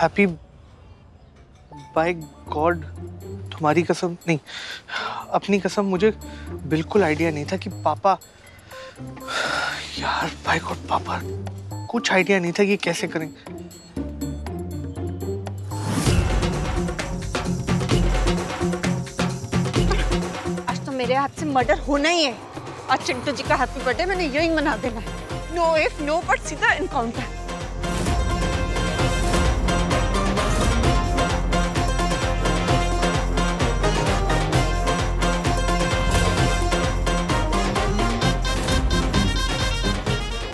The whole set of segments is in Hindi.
हैप्पी, बाय गॉड, तुम्हारी कसम नहीं, अपनी कसम, मुझे बिल्कुल आइडिया नहीं था कि पापा, यार बाय गॉड पापा, कुछ आइडिया नहीं था कि कैसे करेंगे। आज तो मेरे हाथ से मर्डर होना ही है। आज चिंटू जी का हैप्पी बर्थडे मैंने यही मना देना है। नो इफ नो बट, सीधा एनकाउंटर।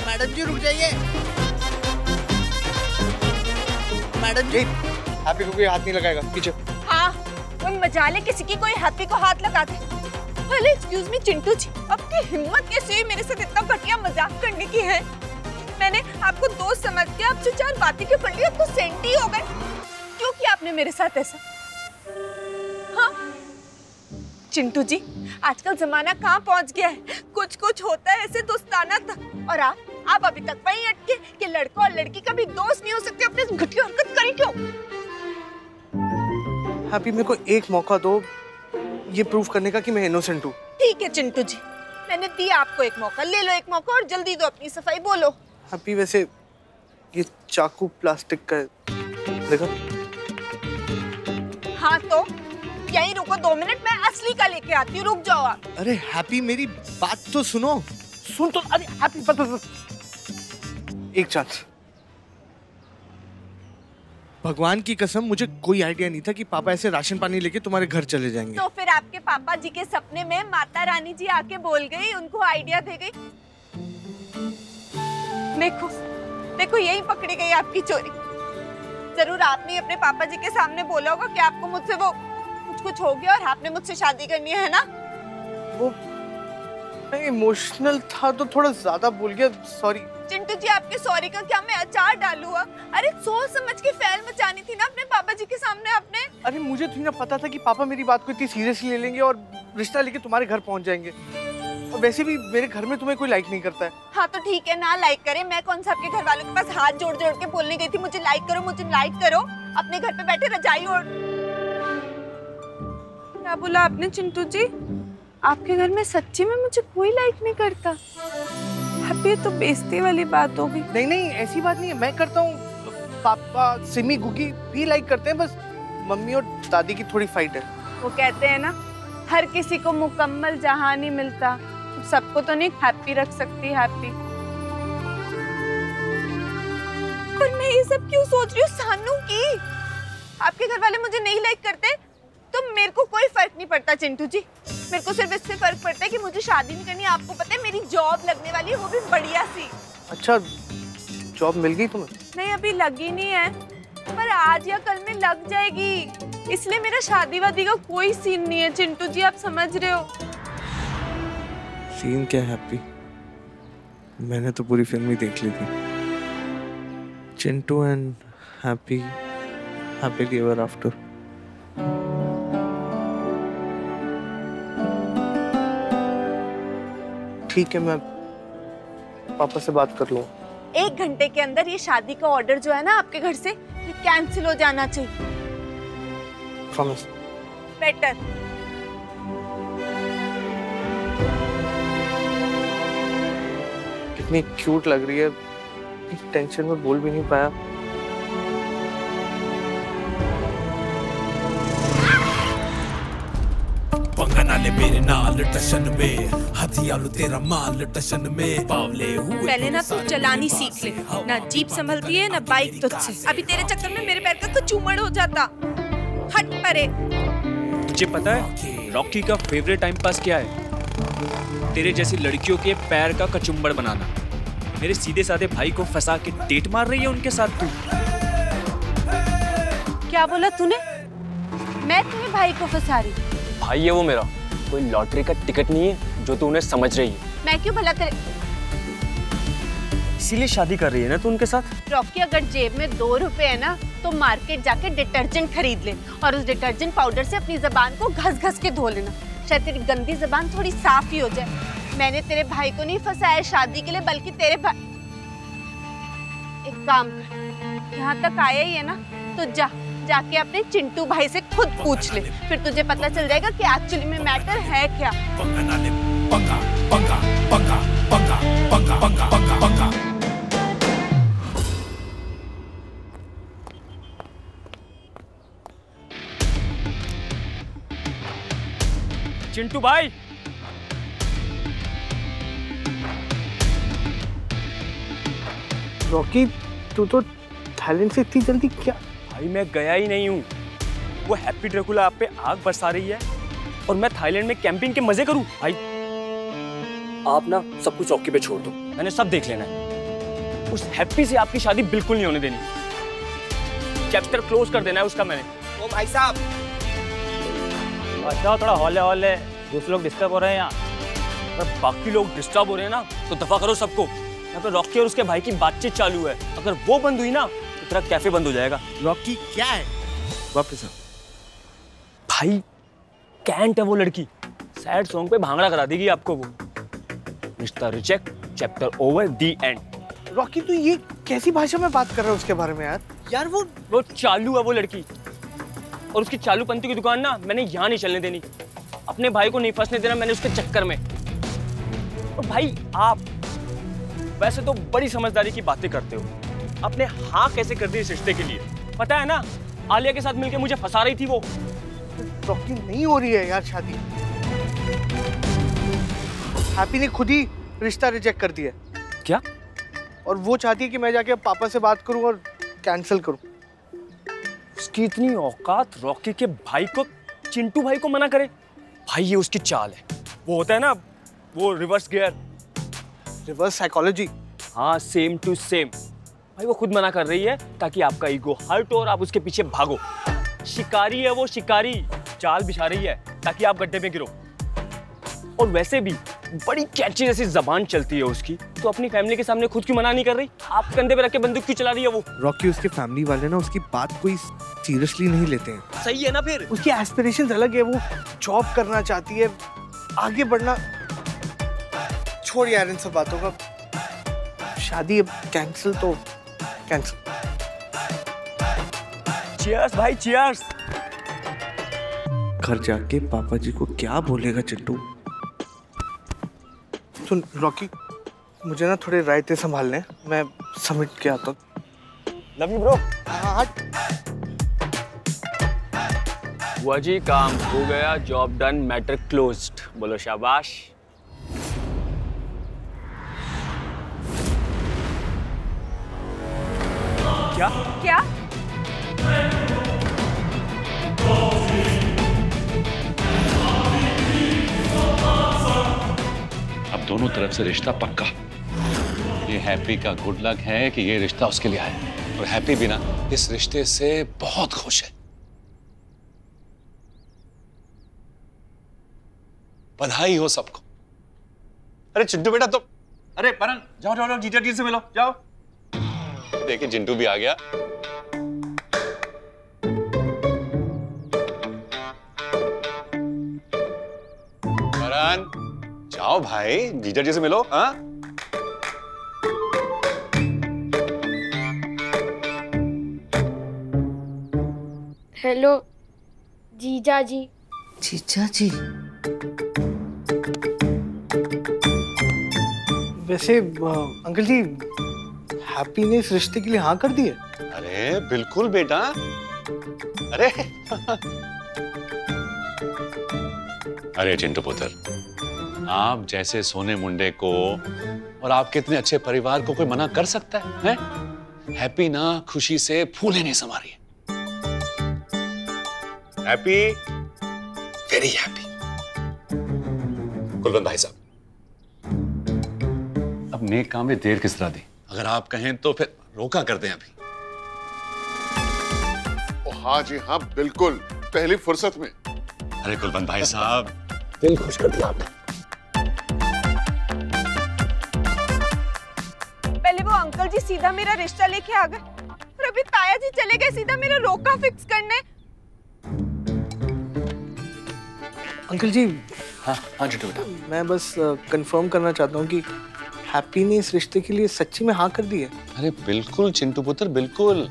मैडम जी रुक जाइए। मैडम जी, हैप्पी को कोई हाथ नहीं लगाएगा, पीछे। हाँ, कोई मजाले किसी की कोई हैप्पी को हाथ लगाते। पहले एक्सक्यूज मी चिंटू जी, आपकी हिम्मत कैसे हुई मेरे साथ इतना घटिया मजाक करने की है? मैंने आपको दोस्त समझ के आपसे 4 बातें क्यों कर ली? आपको सेंटी हो गए? क्यों किया आपने मेरे साथ ऐसा? हाँ चिंटू जी, आजकल जमाना कहाँ पहुँच गया है? कुछ कुछ होता है ऐसे दोस्ताना तक। और आप अभी तक वहीं अटके कि लड़का और लड़की कभी दोस्त नहीं हो सकते। अपने घटिया हरकत करी क्यों? हैप्पी मेरे को एक मौका दो ये प्रूव करने का कि मैं इनोसेंट हूँ। ठीक है चिंटू जी, मैंने दिया आपको एक मौका, ले लो एक मौका और जल्दी दो अपनी सफाई। बोलो। हैप्पी वैसे ये चाकू प्लास्टिक का है, देखो। हाँ तो यहीं रुको 2 मिनट, मैं असली का लेके आती हूँ, रुक जाओ आप। अरे हैप्पी मेरी बात तो सुनो, सुन तो। अरे हैप्पी बस एक चांस। भगवान की कसम मुझे कोई आइडिया नहीं था कि पापा ऐसे राशन पानी लेके तुम्हारे घर चले जाएंगे। तो फिर आपके पापा जी के सपने में माता रानी जी आके बोल गई, उनको आइडिया दे गई। देखो देखो, यही पकड़ी गई आपकी चोरी। जरूर आपने अपने पापा जी के सामने बोला होगा कि आपको मुझसे वो कुछ हो गया और आपने मुझसे शादी करनी है ना? वो मैं इमोशनल था तो थोड़ा ज्यादा बोल गया, सॉरी। चिंटू जी, आपके सॉरी का क्या मैं अचार डालूंगा? अरे सोच समझ के फैल मचानी थी ना अपने पापा जी के सामने आपने। अरे मुझे तो ना पता था कि पापा मेरी बात को इतनी सीरियसली ले लेंगे और रिश्ता लेके तुम्हारे घर पहुंच जाएंगे। और वैसे भी मेरे घर में तुम्हें कोई लाइक नहीं करता है। हाँ तो ठीक है ना, लाइक करे। मैं कौन सा आपके घर वालों के पास हाथ जोड़ जोड़ के बोलने गई थी मुझे लाइक करो, मुझे लाइक करो? अपने घर पे बैठे रजाई और क्या बोला आपने चिंटू जी? आपके घर में सच्ची में मुझे कोई लाइक नहीं करता? हैप्पी, तो बेइज्जती वाली बात हो गई। नहीं नहीं, ऐसी बात नहीं है, मैं करता हूँ। पापा, सिमी, गुगी भी लाइक करते हैं, बस मम्मी और दादी की थोड़ी फाइट है। वो कहते हैं ना, हर किसी को मुकम्मल जहां नहीं मिलता, सबको तो नहीं हैप्पी रख सकती हैप्पी। पर मैं ये सब क्यों सोच रही हूँ सानू की? आपके घर वाले मुझे नहीं लाइक करते तो मेरे को कोई फर्क नहीं पड़ता चिंटू जी। मेरे को सिर्फ इससे फर्क पड़ता है कि मुझे शादी नहीं करनी। आपको पता है मेरी जॉब लगने वाली है, वो भी बढ़िया सी। अच्छा, जॉब मिल गई तुम्हें? नहीं, अभी लगी नहीं है, पर आज या कल में लग जाएगी। इसलिए मेरा शादी वादी का कोई सीन नहीं है चिंटू जी, आप समझ रहे हो? सीन क्या है हैप्पी? मैंने तो पूरी फिल्म ही देख ली थी। Chintu and happy, happy ever after. ठीक है, मैं पापा से बात कर लूँगा। 1 घंटे के अंदर ये शादी का ऑर्डर जो है ना आपके घर से, ये कैंसिल हो जाना चाहिए। प्रॉमिस। बेटर। कितनी क्यूट लग रही है, टेंशन में बोल भी नहीं पाया। मेरे नाल टशन में हथियार तेरा माल टशन में पावले हुए। पहले ना तू चलानी सीख ले, ना जीप संभलती है ना बाइक तुझसे। अभी तेरे चक्कर में मेरे पैर का कचूमड़ हो जाता। हट परे। तुझे पता है रॉकी का फेवरेट टाइम पास क्या है? तेरे जैसी लड़कियों के पैर का कचुम्बड़ बनाना। मेरे सीधे साधे भाई को फंसा के डेट मार रही है उनके साथ तू। क्या बोला तूने? मैं तुम्हें भाई को फंसा रही? भाई है वो मेरा, कोई लॉटरी का टिकट नहीं है जो तू उन्हें समझ रही है। मैं क्यों भला तेरे? इसीलिए शादी कर रही है ना तू उनके साथ। रॉकी, अगर जेब में 2 रुपए है ना तो मार्केट जाके डिटर्जेंट खरीद ले और उस डिटर्जेंट पाउडर से अपनी जबान को घस-घस के धो लेना। शायद तेरी गंदी जबान थोड़ी साफ ही हो जाए। मैंने तेरे भाई को नहीं फंसाया शादी के लिए, बल्कि तेरे भाई। एक काम कर, यहाँ तक आया ही है ना, तो जाके अपने चिंटू भाई से खुद पूछ ले, फिर तुझे पता चल जाएगा कि एक्चुअली में मैटर है क्या। पंगा ना ले, पंगा पंगा पंगा पंगा पंगा पंगा पंगा पंगा। चिंटू भाई, रॉकी तू तो थाईलैंड से इतनी जल्दी क्या? भाई मैं गया ही नहीं हूँ। वो हैप्पी ड्रैकुला आप पे आग बरसा रही है और मैं थाईलैंड में कैंपिंग के मजे करूँ। भाई आप ना सब कुछ चौकी पे छोड़ दो, मैंने सब देख लेना है। उस हैप्पी से आपकी शादी बिल्कुल नहीं होने देनी। चैप्टर क्लोज कर देना है उसका मैंने। ओ भाई साहब, अच्छा थोड़ा हौले हौले, दूसरे लोग डिस्टर्ब हो रहे हैं यहाँ। अगर बाकी लोग डिस्टर्ब हो रहे हैं ना तो दफा करो सबको। यहाँ पे रॉकी और उसके भाई की बातचीत चालू है, अगर वो बंद हुई ना तो तेरा कैफे बंद हो जाएगा। रॉकी क्या है? वापस आ। भाई कैंट है वो लड़की, सैड सॉन्ग पे भांगड़ा करा देगी आपको वो। रिश्ता reject, chapter over, the and. Rocky तू ये कैसी भाषा में बात कर रहा है उसके बारे में यार? यार वो चालू है वो लड़की, और उसकी चालूपंती की दुकान ना मैंने यहाँ नहीं चलने देनी। अपने भाई को नहीं फंसने देना मैंने उसके चक्कर में। और भाई आप वैसे तो बड़ी समझदारी की बातें करते हो, आपने हाँ कैसे कर दी इस रिश्ते के लिए? पता है ना, आलिया के साथ मिलके मुझे फंसा रही थी वो। रॉकी नहीं हो रही है यार शादी। हैप्पी ने खुद ही रिश्ता रिजेक्ट कर दिया। क्या? और वो चाहती है कि मैं जाके पापा से बात करूं और कैंसिल करूं। उसकी इतनी औकात रॉकी के भाई को, चिंटू भाई को मना करे? भाई ये उसकी चाल है। वो होता है ना वो रिवर्स गियर, रिवर्स साइकोलॉजी। हाँ सेम टू सेम। भाई वो खुद मना कर रही है ताकि आपका ईगो हर्ट हो और आप उसके पीछे भागो। शिकारी है वो, शिकारी। चाल बिछा रही है ताकि आप गड्ढे में गिरो। और वैसे भी बड़ी कैची जैसी जबान चलती है उसकी, तो अपनी फैमिली के सामने खुद क्यों मना नहीं कर रही? आप कंधे पे रख के बंदूक क्यों चला रही है वो? रॉकी उसके फैमिली वाले ना उसकी बात कोई सीरियसली नहीं लेते हैं। सही है ना फिर? उसकी एस्पिरेशंस अलग है, वो जॉब करना चाहती है, आगे बढ़ना। छोड़ यार इन सब बातों का, शादी अब कैंसिल तो कैंसिल। चीयर्स भाई, चीयर्स। घर जाके पापा जी को क्या बोलेगा चिंटू? सुन रॉकी, मुझे ना थोड़े रायते संभालने, मैं समिट के आता हूँ। Love you bro. बुआ जी काम हो गया, जॉब डन, मैटर क्लोज्ड। बोलो शाबाश। क्या? क्या? अब दोनों तरफ से रिश्ता पक्का। ये हैप्पी का गुड लक है कि ये रिश्ता उसके लिए आया, और हैप्पी भी ना इस रिश्ते से बहुत खुश है। बधाई हो सबको। अरे चिंटू बेटा तो, अरे परन जाओ जाओ जाओ, जीजा जी से मिलो जाओ। देखिए चिंटू भी आ गया। परन जाओ भाई, जीजा जी से मिलो। हाँ हेलो जीजा जी। जीजा जी? वैसे अंकल जी, हैप्पी ने इस रिश्ते के लिए हाँ कर दी है? अरे बिल्कुल बेटा। अरे अरे चिंटू पुत्र, आप जैसे सोने मुंडे को और आपके इतने अच्छे परिवार को कोई मना कर सकता है? हैप्पी ना खुशी से फूले नहीं समा रही है। Happy, very happy. कुलवंत भाई साहब, अब नेक काम में देर किस तरह दी? अगर आप कहें तो फिर रोका कर दें अभी। हाँ जी हाँ, बिल्कुल पहली फुर्सत में। अरे कुलवंत भाई साहब, दिल खुश कर दिया आपने। पहले वो अंकल जी सीधा मेरा रिश्ता लेके आ गए, और अभी ताया जी चले गए सीधा मेरा रोका फिक्स करने। अंकल जी। हाँ हाँ चिंटू बेटा, मैं बस कंफर्म करना चाहता हूँ कि हैप्पी ने इस रिश्ते के लिए सच्ची में हाँ कर दी है? अरे बिल्कुल चिंटू पुत्र, बिल्कुल।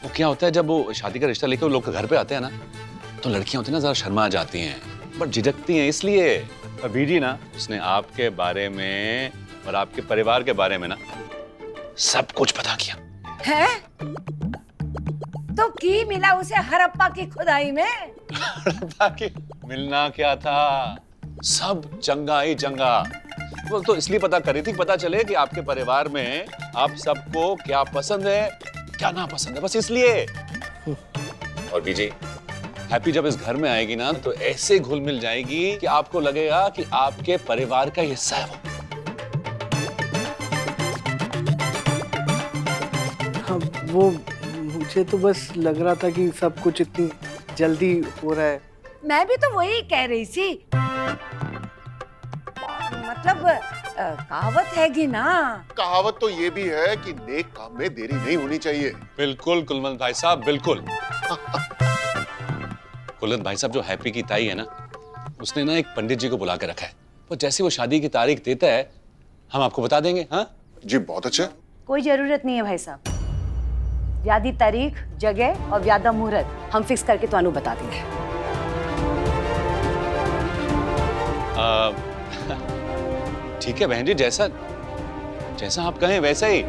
वो क्या होता है जब वो शादी का रिश्ता लेकर वो लोग घर पे आते हैं ना, तो लड़कियां होती है ना जरा शर्मा जाती हैं, बट झिझकती हैं इसलिए। और बीजी ना उसने आपके बारे में और आपके परिवार के बारे में ना सब कुछ पता किया है। तो की मिला उसे हड़प्पा की खुदाई में? हड़प्पा की मिलना क्या था, सब चंगा ही चंगा। वो तो इसलिए पता करी थी, पता चले कि आपके परिवार में आप सबको क्या पसंद है क्या ना पसंद है, बस इसलिए। और बीजी हैप्पी जब इस घर में आएगी ना तो ऐसे घुल मिल जाएगी कि आपको लगेगा कि आपके परिवार का हिस्सा है वो। मुझे तो बस लग रहा था कि सब कुछ इतनी जल्दी हो रहा है। मैं भी तो वही कह रही थी, मतलब कहावत हैगी ना। कहावत तो ये भी है कि नेक काम में देरी नहीं होनी चाहिए। बिल्कुल कुलवंत भाई साहब, बिल्कुल। कुलवंत भाई साहब, जो हैप्पी की ताई है ना, उसने ना एक पंडित जी को बुला के रखा है। तो जैसे वो शादी की तारीख देता है हम आपको बता देंगे। हाँ जी, बहुत अच्छा। कोई जरूरत नहीं है भाई साहब, व्याधी तारीख, जगह और व्यादा मुहूर्त हम फिक्स करके तो बता देंगे। ठीक है बहन जी, जैसा जैसा आप कहें वैसा ही।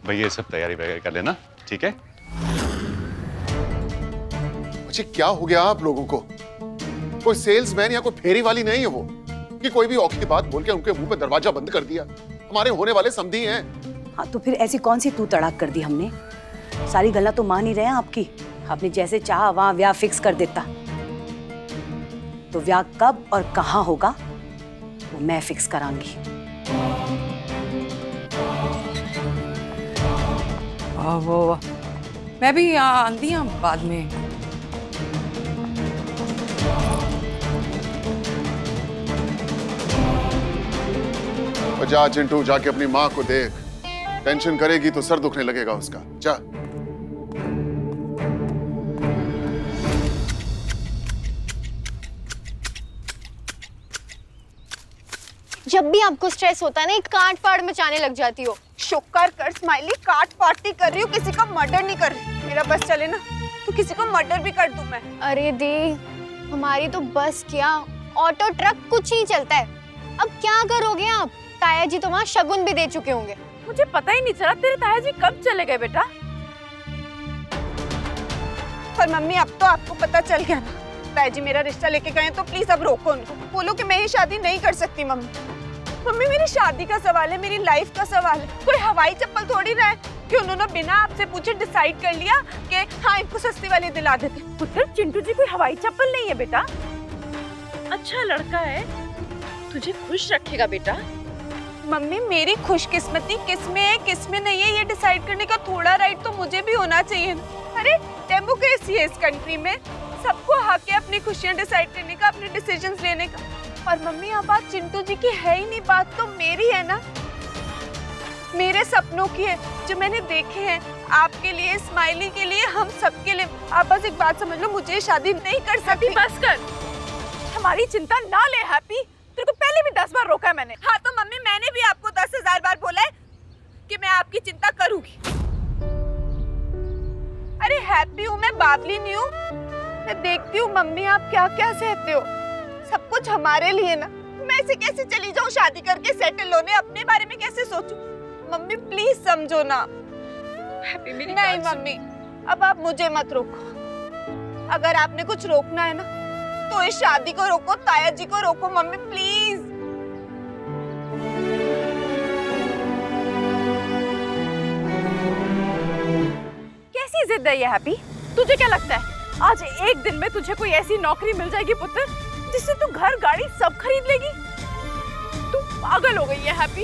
भैया ये सब तैयारी वगैरह कर लेना, ठीक है? मुझे क्या हो गया आप लोगों को? कोई सेल्समैन या कोई फेरी वाली नहीं है वो कि कोई भी औखी बात बोल के उनके मुंह पे दरवाजा बंद कर दिया। हमारे होने वाले समधी हैं। हाँ तो फिर ऐसी कौन सी तू तड़ाक कर दी हमने? सारी गल्ला तो मान ही रहे हैं आपकी। आपने जैसे चाहा वहां ब्याह फिक्स कर देता, तो ब्याह कब और कहां होगा वो मैं फिक्स करांगी। वाह, मैं भी आंधी बाद में। जा चिंटू, जाके अपनी माँ को देख। टेंशन करेगी तो सर दुखने लगेगा उसका। जा। जब भी आपको स्ट्रेस होता है ना, एक काट फाड़ मचाने लग जाती हो। शुक्र कर स्माइली, काट पाट नहीं कर रही हूँ, किसी का मर्डर नहीं कर रही। मेरा बस चले ना तो किसी को मर्डर भी कर दूं मैं। अरे दी, हमारी तो बस क्या, ऑटो ट्रक कुछ ही चलता है। अब क्या करोगे आप? ताया जी तो वहाँ शगुन भी दे चुके होंगे। मुझे पता ही नहीं चला तेरे ताया जी कब चले गए बेटा। पर मम्मी अब तो आपको पता चल गया ना, ताया जी मेरा रिश्ता लेके गए, तो प्लीज अब रोको उनको। बोलो कि मैं ये शादी नहीं कर सकती। मम्मी मेरी शादी का सवाल है, मेरी लाइफ का सवाल है। कोई हवाई चप्पल थोड़ी ना है कि उन्होंने बिना आपसे पूछे डिसाइड कर लिया कि हाँ इनको सस्ती वाली दिला देते। पुत्र, चिंटू जी कोई हवाई चप्पल नहीं है बेटा। अच्छा लड़का है, तुझे खुश रखेगा बेटा। मम्मी मेरी खुशकिस्मती किसमें है किसमें नहीं है, ये डिसाइड करने का थोड़ा राइट तो मुझे भी होना चाहिए। अरे डेमोक्रेसी है इस कंट्री में, सबको हक है अपनी खुशियां डिसाइड करने का, अपने डिसीजंस लेने का। और मम्मी अब बात चिंटू जी की है ही नहीं, बात तो मेरी है ना, मेरे सपनों की है जो मैंने देखे हैं आपके लिए, स्माइली के लिए, हम सबके लिए। आप बस एक बात समझ लो, मुझे शादी नहीं कर सकती। बस कर, हमारी चिंता ना ले हैप्पी, तेरे को पहले भी 10 बार रोका है मैंने। हाँ तो मम्मी मैंने भी आपको 10,000 बार बोला है कि मैं आपकी चिंता करूंगी। अरे हैप्पी हूँ मैं, बावली नहीं हूँ। मैं देखती हूँ मम्मी आप क्या क्या सहते हो, सब कुछ हमारे लिए ना। मैं ऐसे कैसे चली जाऊँ शादी करके सेटल होने, अपने बारे में कैसे सोचूं? मम्मी प्लीज समझो ना। नहीं मम्मी अब आप मुझे मत रोको। अगर आपने कुछ रोकना है ना तो इस शादी को रोको, ताया जी को रोको मम्मी प्लीज। कैसी जिद है ये हैप्पी? तुझे क्या लगता है आज एक दिन में तुझे कोई ऐसी नौकरी मिल जाएगी पुत्र जिससे तू घर गाड़ी सब खरीद लेगी? तू पागल हो गई है हैप्पी।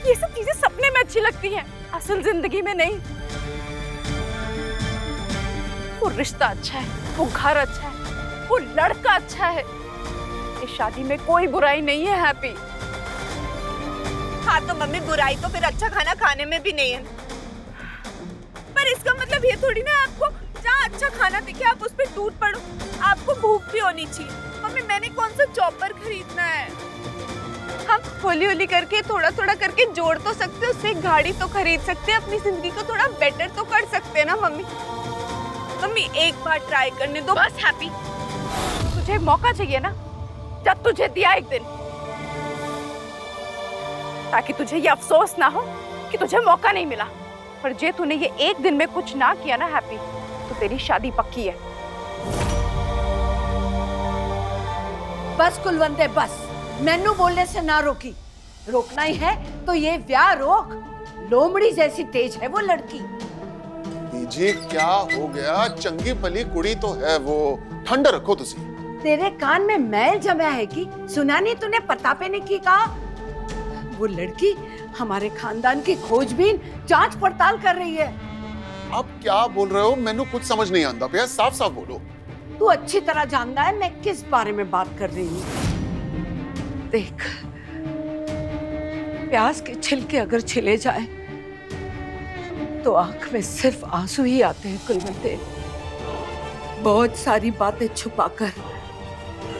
ये सब चीजें सपने में अच्छी लगती हैं, असल जिंदगी में नहीं। वो रिश्ता अच्छा है, वो घर अच्छा है, वो लड़का अच्छा है, इस शादी में कोई बुराई नहीं है हैप्पी। हाँ तो मम्मी बुराई तो फिर अच्छा खाना खाने में भी नहीं है, पर इसका मतलब ये थोड़ी ना आपको जहाँ अच्छा खाना दिखे आप उस पर टूट पड़ो। आपको भूख भी होनी चाहिए। मम्मी मैंने कौन सा चॉपर खरीदना है? हम होली होली करके थोड़ा थोड़ा करके जोड़ तो सकते हैं, उससे एक गाड़ी तो खरीद सकते हैं, अपनी जिंदगी को थोड़ा बेटर तो कर सकते हैं ना मम्मी। मम्मी एक बार ट्राई करने दो बस। हैप्पी, तुझे मौका चाहिए ना, जब तुझे दिया एक दिन, ताकि तुझे ये अफसोस ना हो कि तुझे मौका नहीं मिला। पर जे तूने ये एक दिन में कुछ ना किया ना हैप्पी, तो तेरी शादी पक्की है। बस कुलवंते बस, मैनू बोलने से ना रोकी। रोकना ही है तो ये ब्याह रोक। लोमड़ी जैसी तेज है वो लड़की। जी क्या हो गया? चंगी भली कुड़ी तो है वो, ठंड रखो तुसी। तेरे कान में मैल जमा है कि सुना नहीं तूने प्रतापे ने की कहा? वो लड़की हमारे खानदान की खोजबीन जांच पड़ताल कर रही है। अब क्या बोल रहे हो? मैनू कुछ समझ नहीं आता भैया, साफ साफ बोलो। तू अच्छी तरह जानता है मैं किस बारे में बात कर रही हूँ। देख, प्याज के छिलके अगर छिले जाए तो आंख में सिर्फ आंसू ही आते हैं कुलवंते। बहुत सारी बातें छुपाकर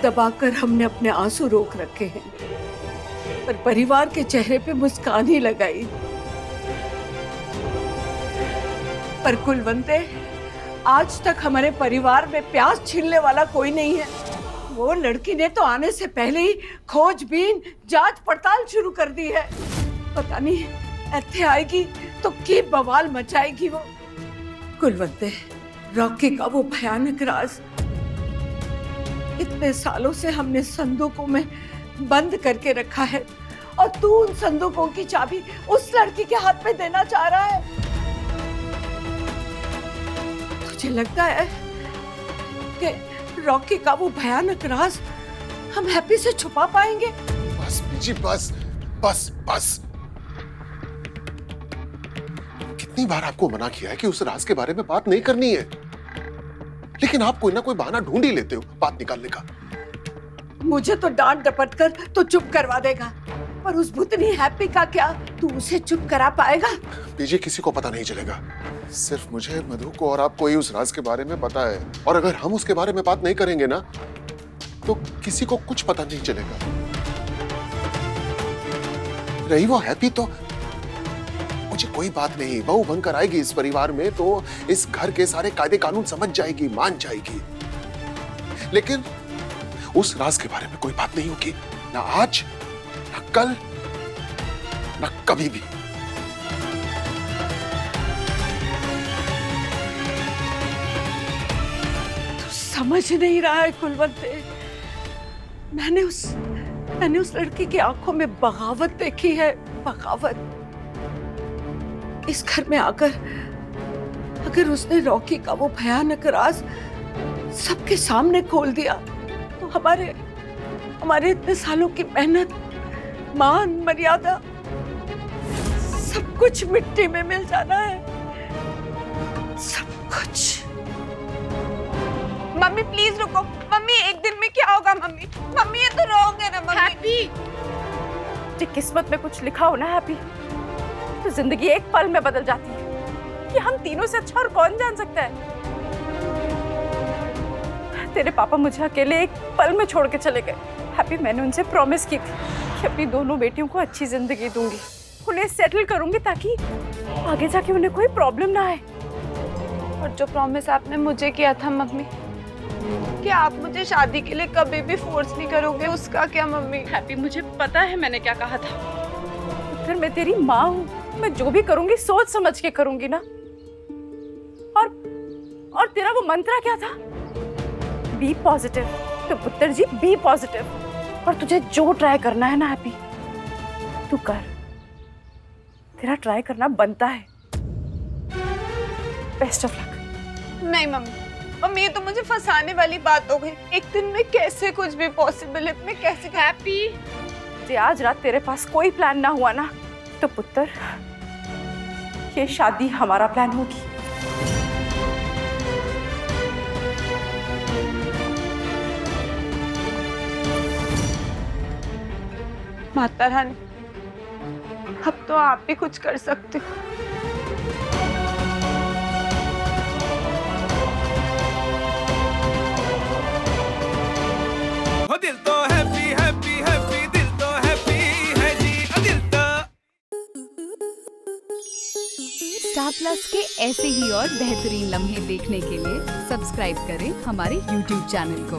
दबाकर हमने अपने आंसू रोक रखे हैं, पर परिवार के चेहरे पे मुस्कान ही लगाई। पर कुलवंते, आज तक हमारे परिवार में प्याज छीलने वाला कोई नहीं है। वो लड़की ने तो आने से पहले ही खोजबीन जांच पड़ताल शुरू कर दी है। पता नहीं ऐसे आएगी तो की बवाल मचाएगी वो। कुलवंते, रॉकी का वो भयानक राज इतने सालों से हमने संदूकों में बंद करके रखा है, और तू उन संदूकों की चाबी उस लड़की के हाथ में देना चाह रहा है। तुझे लगता है कि रॉकी का वो भयानक राज हम हैप्पी से छुपा पाएंगे? बस बीजी बस बस बस। कितनी बार आपको मना किया है कि उस राज के बारे में बात नहीं करनी है, लेकिन आप कोई ना कोई बहाना ढूंढ ही लेते हो बात निकालने का। मुझे तो डांट डपट कर तो चुप करवा देगा, पर उस भूतनी हैप्पी का क्या? तू उसे चुप करा पाएगा? बीजी किसी को पता नहीं चलेगा, सिर्फ मुझे, मधु को और आपको ही उस राज के बारे में पता है। और अगर हम उसके बारे में बात नहीं करेंगे ना, तो किसी को कुछ पता नहीं चलेगा। रही वो हैप्पी, तो मुझे कोई बात नहीं, बहू बनकर आएगी इस परिवार में तो इस घर के सारे कायदे कानून समझ जाएगी, मान जाएगी। लेकिन उस राज के बारे में कोई बात नहीं होगी, ना आज, ना कल, ना कभी भी। तू समझ नहीं रहा है कुलवंते। मैंने उस लड़की की आंखों में बगावत देखी है, बगावत। इस घर में आकर अगर उसने रॉकी का वो भयानक राज सबके सामने खोल दिया, तो हमारे इतने सालों की मेहनत, मान, मर्यादा, सब कुछ मिट्टी में मिल जाना है, सब कुछ। मम्मी प्लीज रुको। मम्मी एक दिन में क्या होगा? मम्मी मम्मी ये तो रॉन्ग है ना मम्मी। हैप्पी, जो किस्मत में कुछ लिखा हो ना हैप्पी, तो जिंदगी एक पल में बदल जाती है। कि हम तीनों से अच्छा और कौन जान सकता है? तेरे पापा मुझे अकेले एक पल में छोड़ के चले गए। हैप्पी, मैंने उनसे प्रॉमिस की थी कि अपनी दोनों बेटियों को अच्छी जिंदगी दूंगी, उन्हें सेटल करूंगी ताकि आगे जाके उन्हें कोई प्रॉब्लम ना आए। और जो प्रॉमिस आपने मुझे किया था मम्मी, कि आप मुझे शादी के लिए कभी भी फोर्स नहीं करोगे, उसका क्या मम्मी? हैप्पी, मुझे पता है मैंने क्या कहा था। फिर मैं तेरी माँ हूँ, मैं जो भी करूंगी सोच समझ के करूंगी ना। और तेरा वो मंत्र क्या था? Be positive. तो पुत्र जी बी पॉजिटिव। और तुझे जो ट्राई करना है ना हैप्पी, तू कर। तेरा ट्राई करना बनता है। Best of luck. नहीं मम्मी, ये तो मुझे फंसाने वाली बात हो गई। एक दिन में कैसे कुछ भी पॉसिबल है? मैं कैसे? हैप्पी, जे आज रात तेरे पास कोई प्लान ना हुआ ना, तो पुत्र ये शादी हमारा प्लान होगी। माता रानी, अब तो आप भी कुछ कर सकते हो। दिल तो हैप्पी हैप्पी हैप्पी, दिल तो हैप्पी। स्टार प्लस के ऐसे ही और बेहतरीन लम्हे देखने के लिए सब्सक्राइब करें हमारे YouTube चैनल को।